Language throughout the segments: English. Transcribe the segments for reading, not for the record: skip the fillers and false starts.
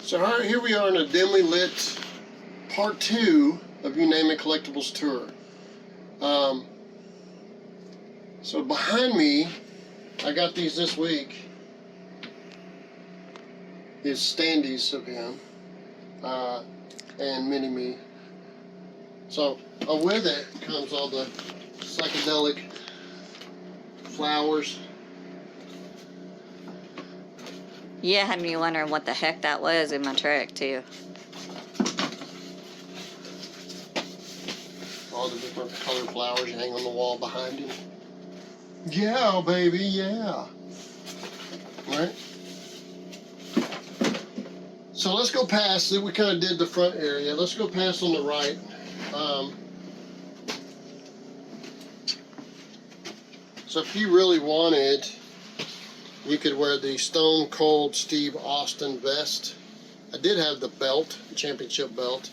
So all right, here we are in a dimly lit part 2 of YNIC Collectables tour. So behind me, I got these this week, is standees of him and mini-me. So with it comes all the psychedelic flowers. Yeah, had me wondering what the heck that was in my truck too. All the different colored flowers you hang on the wall behind him. Yeah, baby, yeah. Right? So let's go past it. We kind of did the front area. Let's go past on the right. So if you really wanted, you could wear the Stone Cold Steve Austin vest. I did have the belt, the championship belt,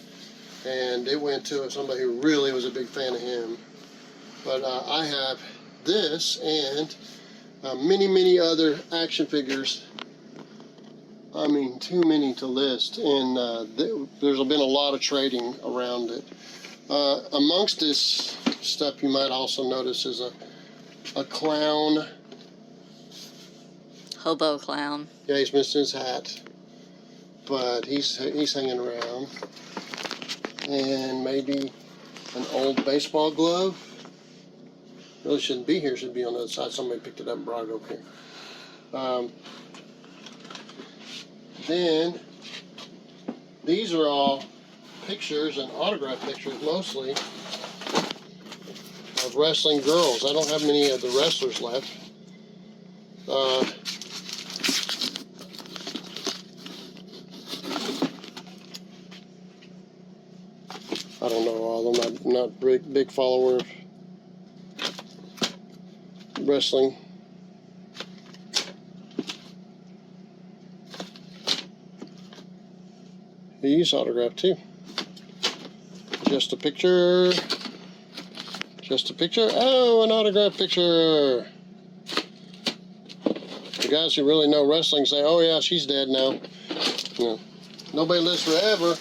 and it went to somebody who really was a big fan of him. But I have this and many other action figures. I mean, too many to list, and there's been a lot of trading around it. Amongst this stuff, you might also notice is a clown. Hobo clown. Yeah, he's missing his hat, but he's hanging around. And maybe an old baseball glove. Really shouldn't be here. Should be on the other side. Somebody picked it up and brought it over here. Then these are all pictures and autograph pictures, mostly of wrestling girls. I don't have many of the wrestlers left. I don't know all of them. I'm not a big follower of wrestling. These autographed too. Just a picture. Just a picture. Oh, an autograph picture. The guys who really know wrestling say, "Oh yeah, she's dead now." Yeah. Nobody lives forever.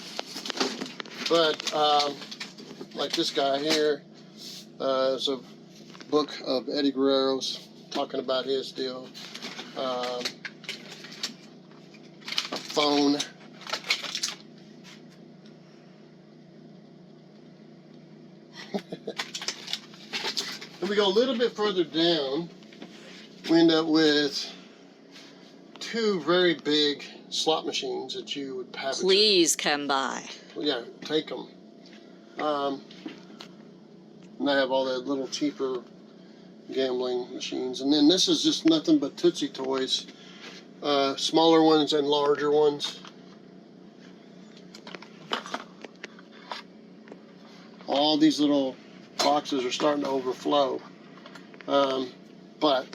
But like this guy here, is a book of Eddie Guerrero's talking about his deal. A phone. If we go a little bit further down, we end up with two very big slot machines that you would have. Please come by. Yeah, take them. And I have all that little cheaper gambling machines. And then this is just nothing but Tootsie Toys. Smaller ones and larger ones. All these little boxes are starting to overflow. But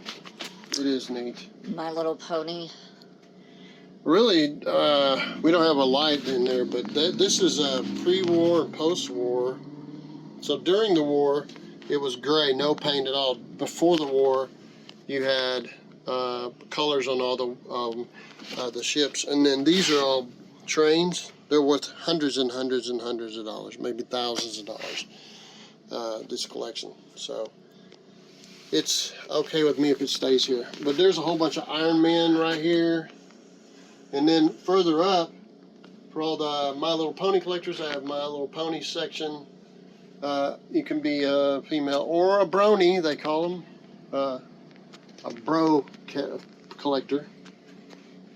it is neat. My Little Pony. Really, we don't have a light in there, but this is a pre-war and post-war. So during the war, it was gray, no paint at all. Before the war, you had colors on all the ships. And then these are all trains. They're worth hundreds and hundreds and hundreds of dollars, maybe thousands of dollars, this collection. So it's okay with me if it stays here. But there's a whole bunch of Iron Men right here. And then further up, for all the My Little Pony collectors, I have My Little Pony section. You can be a female or a brony, they call them. A bro collector.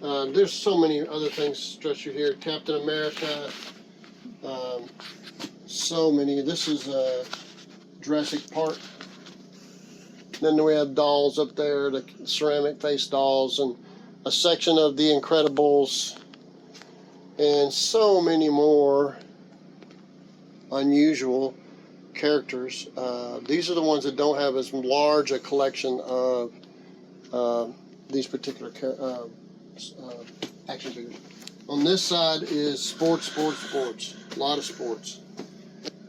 There's so many other things stretched through here. Captain America. So many. This is Jurassic Park. Then we have dolls up there, the ceramic face dolls, and a section of The Incredibles, and so many more unusual characters. These are the ones that don't have as large a collection of these particular action figures. On this side is sports. A lot of sports.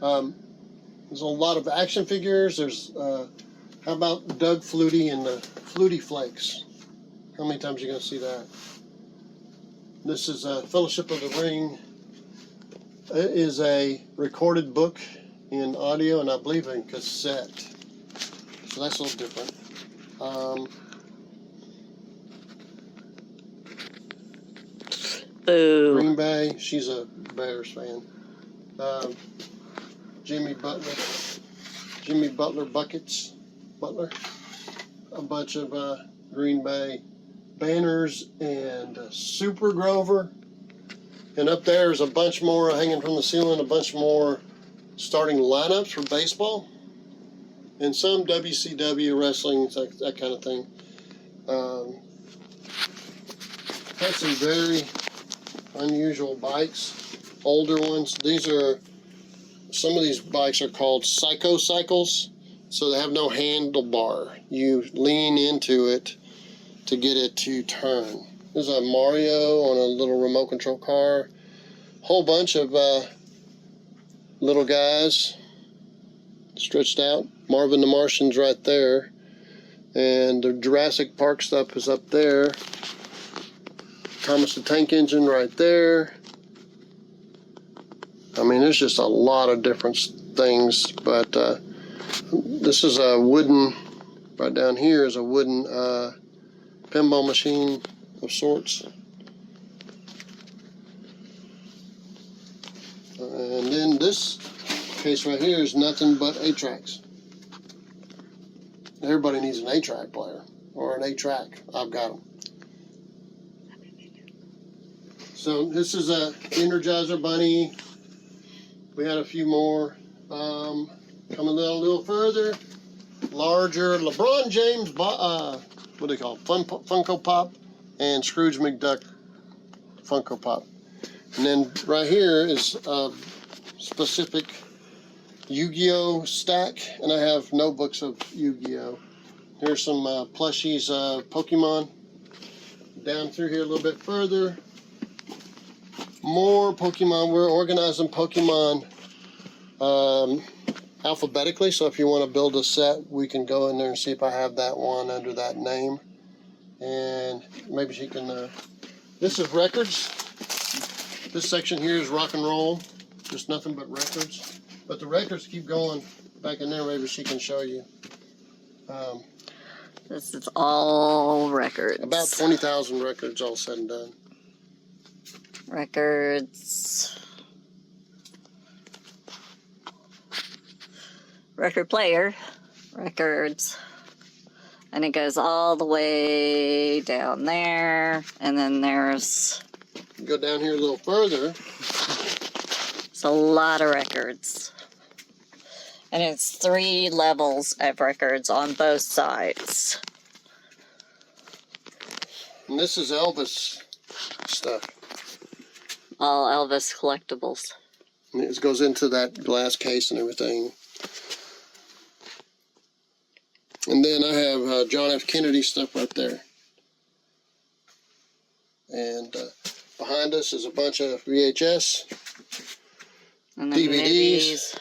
There's a lot of action figures. There's how about Doug Flutie and the Flutie Flakes? How many times are you going to see that? This is a Fellowship of the Ring. It is a recorded book in audio and I believe in cassette. So that's a little different. Boo. Green Bay, she's a Bears fan. Jimmy Butler buckets. Butler. A bunch of Green Bay banners and Super Grover. And up there is a bunch more hanging from the ceiling, a bunch more starting lineups for baseball. And some WCW wrestling, that kind of thing. Had some very unusual bikes, older ones. Some of these bikes are called Psycho Cycles, so they have no handlebar. You lean into it to get it to turn. There's a Mario on a little remote control car. Whole bunch of little guys stretched out. Marvin the Martian's right there. And the Jurassic Park stuff is up there. Thomas the Tank Engine right there. I mean, there's just a lot of different things, but this is a wooden, right down here is a wooden pinball machine of sorts. And then this case right here is nothing but 8-tracks. Everybody needs an 8-track player or an 8-track. I've got them. So this is a Energizer Bunny. We had a few more. Coming a little further, larger LeBron James, what do they call it? Funko Pop and Scrooge McDuck Funko Pop. And then right here is a specific Yu-Gi-Oh stack, and I have notebooks of Yu-Gi-Oh. Here's some plushies, Pokemon. Down through here a little bit further. More Pokemon. We're organizing Pokemon alphabetically, so if you want to build a set, we can go in there and see if I have that one under that name. And maybe she can, this is records. This section here is rock and roll, just nothing but records. But the records keep going back in there, maybe she can show you. This is all records. About 20,000 records all said and done. Records. Record player. Records. And it goes all the way down there. And then there's... Go down here a little further. It's a lot of records. And it's 3 levels of records on both sides. And this is Elvis stuff. All Elvis collectibles. And it goes into that glass case and everything. And then I have John F. Kennedy stuff right there. And behind us is a bunch of VHS, And then DVDs.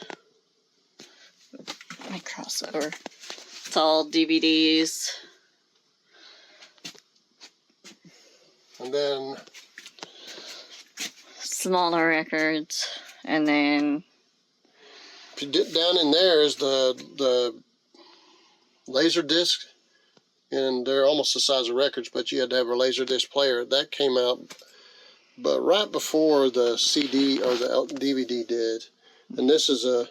Let me cross over. It's all DVDs. And then Smaller records. And then if you dip down in there is the laser disc, and they're almost the size of records, but you had to have a laser disc player. That came out but right before the CD or the DVD did. And this is a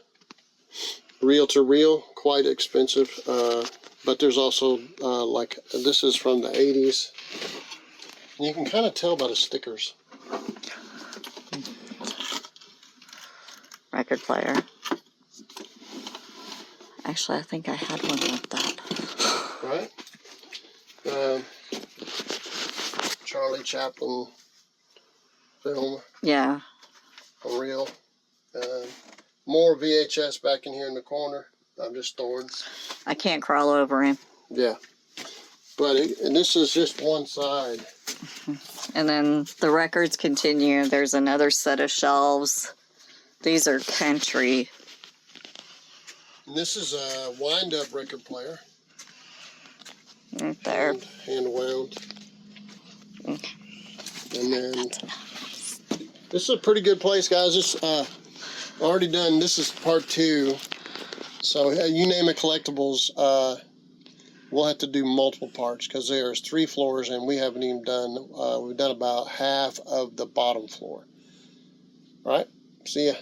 reel-to-reel, quite expensive, but there's also like this is from the 80s, and you can kind of tell by the stickers. record player. Actually, I think I had one like that. Right? Charlie Chaplin film. Yeah. A reel. More VHS back in here in the corner. I'm just throwing. I can't crawl over him. Yeah. But and this is just one side. And then the records continue. There's another set of shelves. These are country. And this is a wind-up record player. Right there. Hand wound. And then this is a pretty good place, guys. This already done. This is part 2. So you name it, Collectables. We'll have to do multiple parts because there's 3 floors and we haven't even done. We've done about half of the bottom floor. All right. See ya.